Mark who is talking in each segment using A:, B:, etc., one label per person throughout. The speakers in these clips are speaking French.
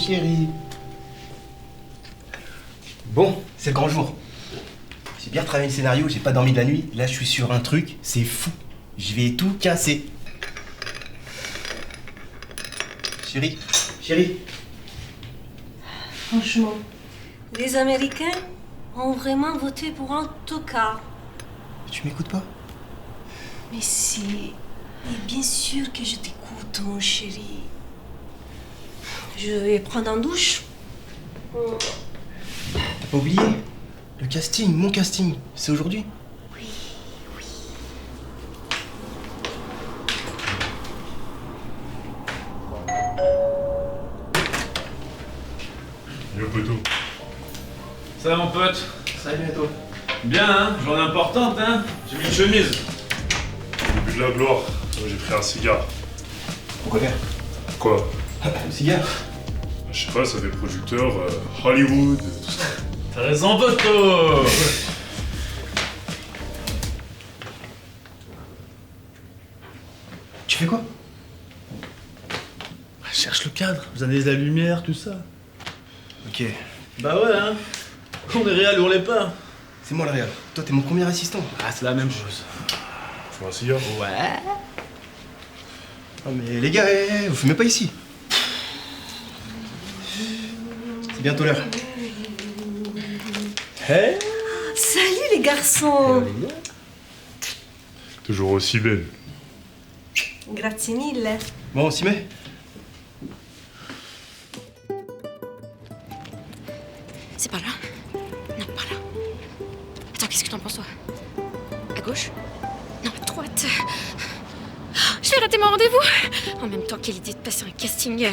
A: chérie. Bon, c'est le grand jour. J'ai bien travaillé le scénario, j'ai pas dormi de la nuit. Là, je suis sur un truc, c'est fou. Je vais tout casser. Chérie, chérie.
B: Franchement, les Américains ont vraiment voté pour un tocard.
A: Tu m'écoutes pas?
B: Mais si, mais bien sûr que je t'écoute, mon chéri. Je vais prendre un douche.
A: T'as pas oublié? Le casting, mon casting, c'est aujourd'hui?
B: Oui, oui.
C: Yo poteau.
D: Ça va mon pote?
A: Ça va bientôt.
D: Bien hein, journée importante hein. J'ai mis une chemise.
C: Début de la gloire. Moi, j'ai pris un cigare.
A: Pourquoi faire?
C: Quoi?
A: Le cigare?
C: Je sais pas, ça fait producteur, Hollywood, tout ça.
D: T'as raison poteau.
A: Tu fais quoi?
D: Je cherche le cadre, vous avez de la lumière, tout ça.
A: Ok.
D: Bah ouais hein. On est réel ou on l'est pas.
A: C'est moi le réel. Toi, t'es mon premier assistant.
D: Ah c'est la même chose.
C: Faut un cigare?
D: Ouais.
A: Oh mais les gars, vous fumez pas ici. C'est bientôt l'heure.
D: Hey.
B: Salut les garçons.
C: Toujours aussi belle.
B: Grazie mille.
A: Bon, on s'y met?
E: C'est par là? Non, par là. Attends, qu'est-ce que t'en penses, toi? À gauche? Non, à droite. Je vais rater mon rendez-vous. En même temps, quelle idée de passer un casting.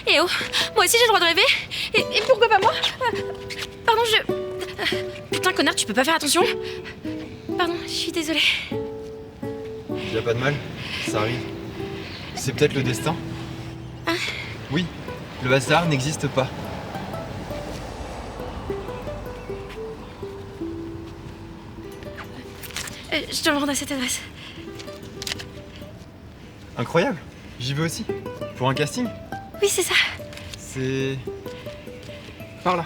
E: Eh oh, moi aussi j'ai le droit de rêver. Et pourquoi pas moi? Pardon, Putain, connard, tu peux pas faire attention? Pardon, je suis désolée.
F: Y a pas de mal, ça arrive. C'est peut-être le destin.
E: Hein?
F: Oui, le hasard n'existe pas.
E: Je dois me rendre à cette adresse.
F: Incroyable, j'y vais aussi. Pour un casting?
E: Oui, c'est ça.
F: C'est... par là.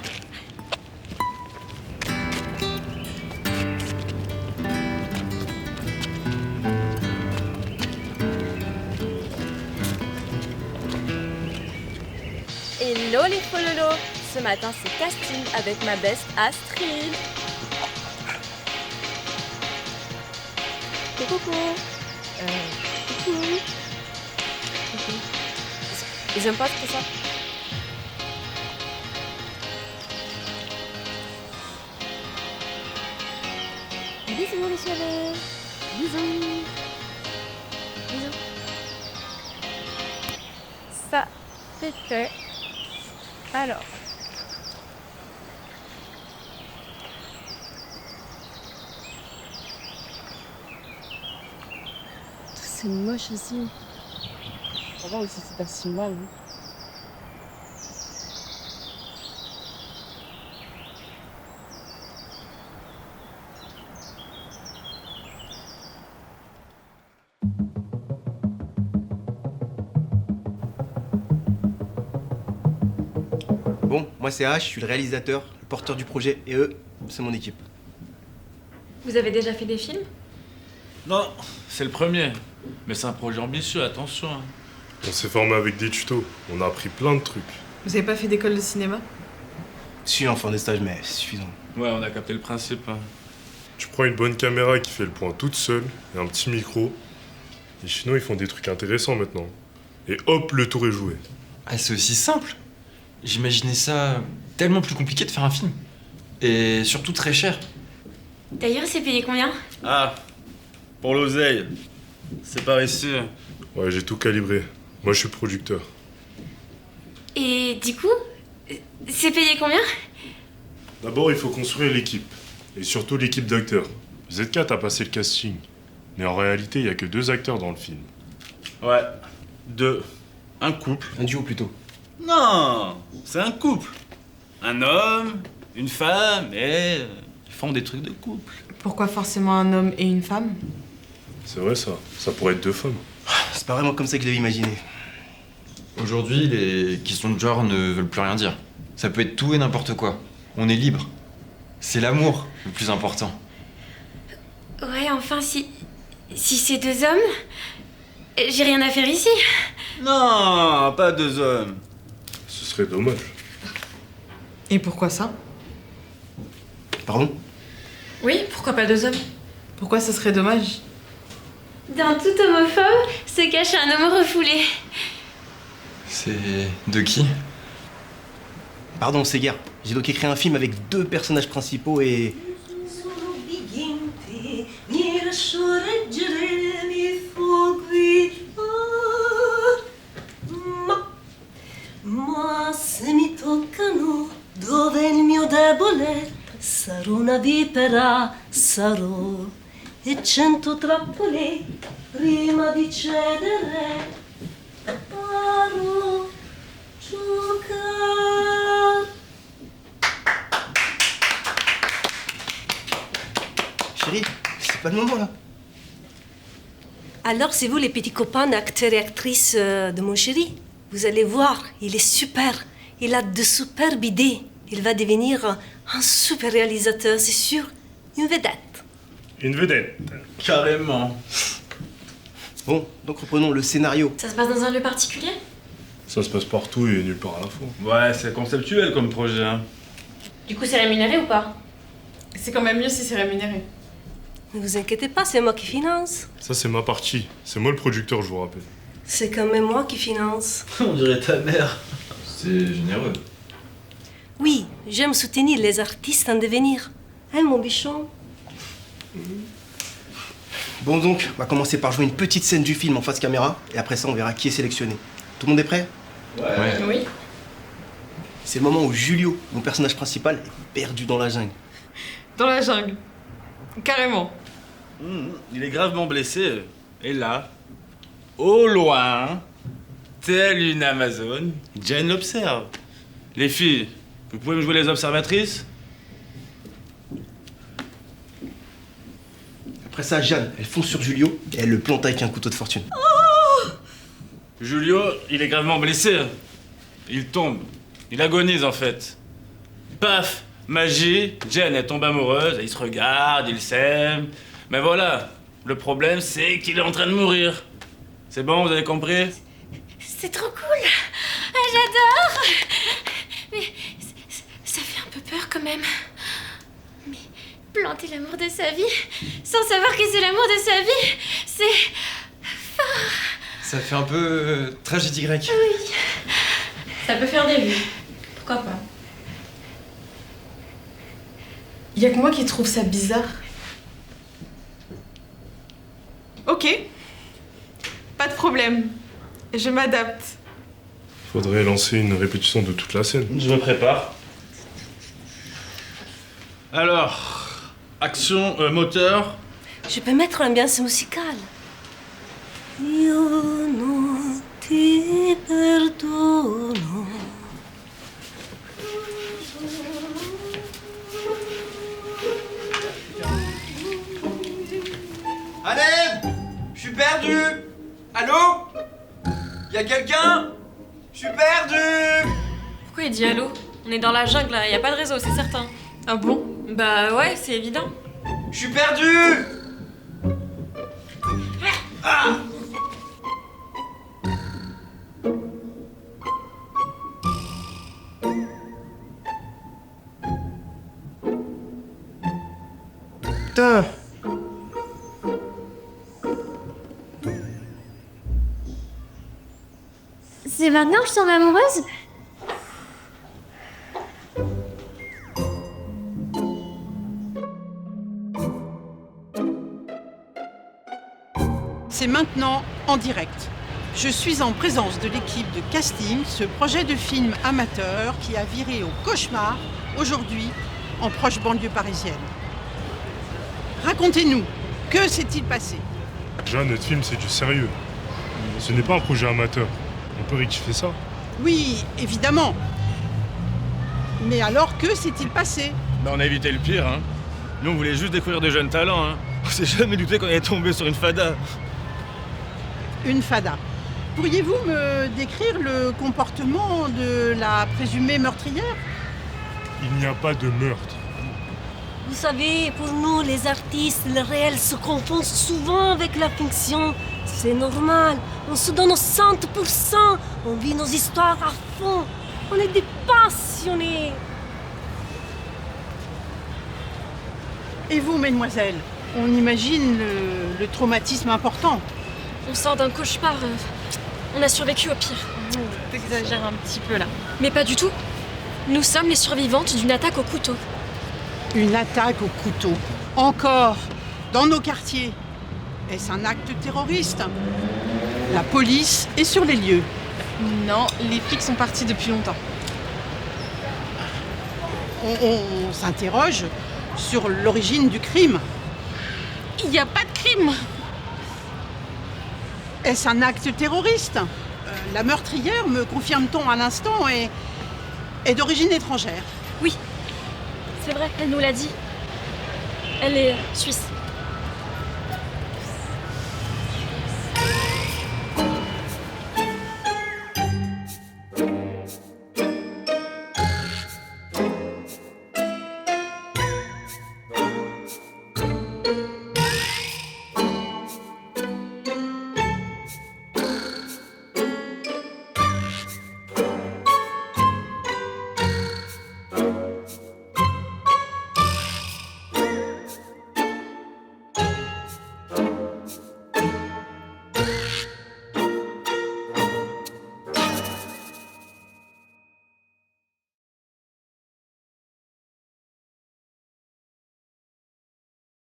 G: Hello les fololos. Ce matin c'est casting avec ma best Astrid. Coucou. Coucou. Ils aiment pas trop ça. Bisous les chéris. Bisous. Bisous. Ça, c'est fait. Alors. C'est moche aussi. On va voir aussi c'est pas si mal. Hein.
A: Bon, moi c'est H, je suis le réalisateur, le porteur du projet, et eux, c'est mon équipe.
E: Vous avez déjà fait des films?
D: Non, c'est le premier. Mais c'est un projet ambitieux, attention. Hein.
C: On s'est formé avec des tutos, on a appris plein de trucs.
H: Vous avez pas fait d'école de cinéma?
A: Si, enfin des stages, mais c'est suffisant.
D: Ouais, on a capté le principe. Hein.
C: Tu prends une bonne caméra qui fait le point toute seule, et un petit micro. Les Chinois, ils font des trucs intéressants maintenant. Et hop, le tour est joué.
F: Ah, c'est aussi simple. J'imaginais ça tellement plus compliqué de faire un film. Et surtout très cher.
E: D'ailleurs, c'est payé combien?
D: Ah, pour l'oseille. C'est par ici.
C: Ouais, j'ai tout calibré. Moi, je suis producteur.
E: Et du coup, c'est payé combien?
C: D'abord, il faut construire l'équipe. Et surtout l'équipe d'acteurs. Z4 a passé le casting. Mais en réalité, il n'y a que 2 acteurs dans le film.
D: Ouais, 2. Un couple.
A: Un duo plutôt.
D: Non, c'est un couple. Un homme, une femme, et ils font des trucs de couple.
H: Pourquoi forcément un homme et une femme?
C: C'est vrai ça, ça pourrait être 2 femmes.
A: C'est pas vraiment comme ça que je l'avais imaginé.
F: Aujourd'hui, les questions de genre ne veulent plus rien dire. Ça peut être tout et n'importe quoi. On est libre. C'est l'amour le plus important.
E: Ouais, enfin, si c'est deux hommes, j'ai rien à faire ici.
D: Non, pas deux hommes.
C: Ce serait dommage.
H: Et pourquoi ça?
A: Pardon?
E: Oui, pourquoi pas deux hommes?
H: Pourquoi ce serait dommage?
E: Dans tout homophobe se cache un homme refoulé.
F: C'est de qui?
A: Pardon, c'est Guerre. J'ai donc écrit un film avec 2 personnages principaux et...
B: Ma se mi toccano dove è il mio debole, sarò una vipera, sarò, e 100 trappole prima di cedere, farò giocare.
A: Chérie, c'est pas le moment là.
B: Alors c'est vous les petits copains acteurs et actrices de mon chéri? Vous allez voir, il est super. Il a de superbes idées. Il va devenir un super réalisateur, c'est sûr. Une vedette.
C: Une vedette.
D: Carrément.
A: Bon, donc reprenons le scénario.
E: Ça se passe dans un lieu particulier?
C: Ça se passe partout et nulle part à la fois.
D: Ouais, c'est conceptuel comme projet, hein.
E: Du coup, c'est rémunéré ou pas?
H: C'est quand même mieux si c'est rémunéré.
B: Ne vous inquiétez pas, c'est moi qui finance.
C: Ça, c'est ma partie. C'est moi le producteur, je vous rappelle.
B: C'est quand même moi qui finance.
D: On dirait ta mère.
F: C'est généreux.
B: Oui, j'aime soutenir les artistes en devenir. Hein, mon bichon?
A: Bon donc, on va commencer par jouer une petite scène du film en face caméra, et après ça on verra qui est sélectionné. Tout le monde est prêt?
F: Ouais.
E: Oui.
A: C'est le moment où Julio, mon personnage principal, est perdu dans la jungle.
H: Dans la jungle. Carrément.
D: Il est gravement blessé. Et là, au loin, telle une Amazone, Jen l'observe. Les filles, vous pouvez me jouer les observatrices?
A: Après ça, Jeanne, elle fonce sur Julio, et elle le plante avec un couteau de fortune.
D: Julio, il est gravement blessé. Il tombe. Il agonise en fait. Paf! Magie, Jen, elle tombe amoureuse, ils se regardent, ils s'aiment. Mais voilà, le problème c'est qu'il est en train de mourir. C'est bon, vous avez compris?
E: C'est trop cool. Ah, j'adore. Mais ça fait un peu peur quand même. Mais planter l'amour de sa vie sans savoir que c'est l'amour de sa vie, c'est fort.
F: Ça fait un peu tragédie grecque.
E: Oui. Ça peut faire des vues. Pourquoi pas?
H: Y a que moi qui trouve ça bizarre. Ok. Pas de problème. Je m'adapte.
C: Faudrait lancer une répétition de toute la scène.
D: Je me prépare. Alors, action, moteur.
B: Je peux mettre l'ambiance musicale. Io non ti perdono.
F: Adem! Je suis perdu! Allô? Y'a quelqu'un? Je suis perdu!
G: Pourquoi il dit allô? On est dans la jungle là, y a pas de réseau, c'est certain.
H: Ah bon?
G: Bah ouais, c'est évident.
F: Je suis perdu! Ah!
A: Putain!
E: C'est maintenant que je tombe amoureuse?
I: C'est maintenant en direct. Je suis en présence de l'équipe de casting, ce projet de film amateur qui a viré au cauchemar aujourd'hui en proche banlieue parisienne. Racontez-nous, que s'est-il passé?
C: Jeanne, notre film, c'est du sérieux. Ce n'est pas un projet amateur. On peut rectifier ça.
I: Oui, évidemment. Mais alors, que s'est-il passé?
D: Bah on a évité le pire, hein. Nous on voulait juste découvrir de jeunes talents, hein. On s'est jamais douté qu'on allait tomber sur une fada.
I: Une fada. Pourriez-vous me décrire le comportement de la présumée meurtrière?
C: Il n'y a pas de meurtre.
B: Vous savez, pour nous, les artistes, le réel se confond souvent avec la fiction. C'est normal. On se donne au 100%. On vit nos histoires à fond. On est des passionnés.
I: Et vous, mesdemoiselles, on imagine le traumatisme important.
E: On sort d'un cauchemar. On a survécu au pire.
H: T'exagères un petit peu là.
E: Mais pas du tout. Nous sommes les survivantes d'une attaque au couteau.
I: Une attaque au couteau. Encore dans nos quartiers. Est-ce un acte terroriste? La police est sur les lieux.
H: Non, les flics sont partis depuis longtemps.
I: On s'interroge sur l'origine du crime.
H: Il n'y a pas de crime.
I: Est-ce un acte terroriste? La meurtrière, me confirme-t-on à l'instant, est d'origine étrangère.
E: Oui, c'est vrai, elle nous l'a dit. Elle est suisse.